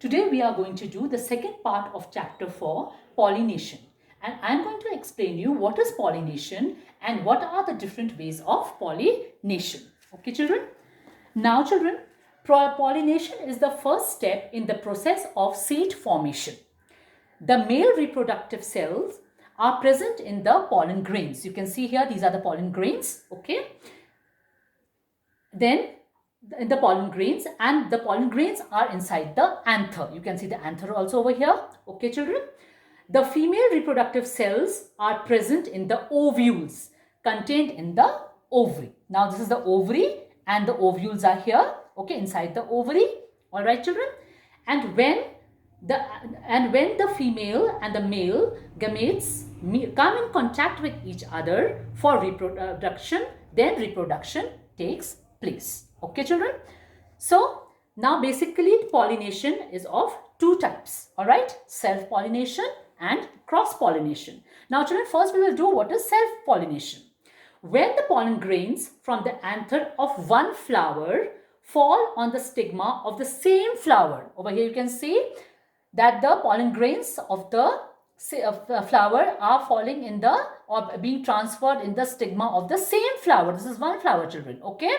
Today we are going to do the second part of chapter 4, pollination. And I'm going to explain you what is pollination and what are the different ways of pollination. Okay, children? Now, children, pollination is the first step in the process of seed formation. The male reproductive cells are present in the pollen grains. You can see here, these are the pollen grains. Okay. Then in the pollen grains, and the pollen grains are inside the anther. You can see the anther also over here. Okay, children. The female reproductive cells are present in the ovules contained in the ovary. Now this is the ovary and the ovules are here. Okay, inside the ovary. All right, children. And when the female and the male gametes come in contact with each other for reproduction, then reproduction takes place. Okay, children. So now basically pollination is of two types. All right, self-pollination and cross-pollination. Now children, first we will do what is self-pollination. When the pollen grains from the anther of one flower fall on the stigma of the same flower. Over here you can see that the pollen grains of the flower are falling in the or being transferred in the stigma of the same flower. This is one flower, children. Okay.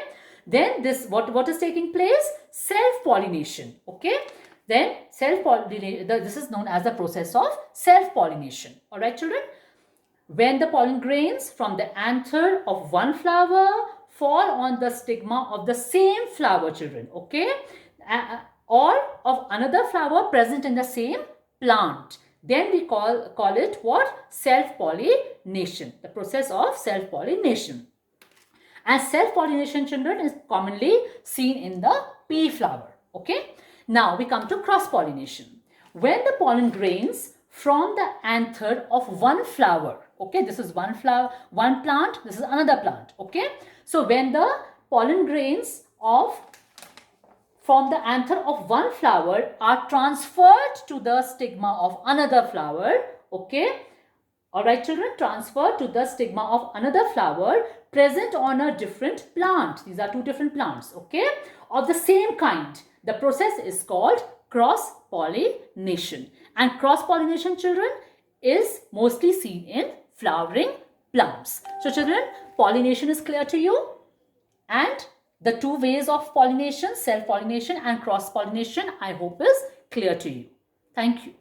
Then this what is taking place? Self-pollination. Okay. Then self-pollination, this is known as the process of self-pollination. All right, children. When the pollen grains from the anther of one flower fall on the stigma of the same flower, children. Okay. Or of another flower present in the same plant, then we call it what? Self-pollination. The process of self-pollination. And self-pollination, children, is commonly seen in the pea flower. Okay. Now we come to cross-pollination. When the pollen grains from the anther of one flower. Okay. This is one flower, one plant. This is another plant. Okay. So when the pollen grains from the anther of one flower are transferred to the stigma of another flower. Okay. All right, children, transferred to the stigma of another flower present on a different plant. These are two different plants. Okay. Of the same kind. The process is called cross-pollination. And cross-pollination, children, is mostly seen in flowering plants. So, children, pollination is clear to you? And the two ways of pollination, self-pollination and cross-pollination, I hope is clear to you. Thank you.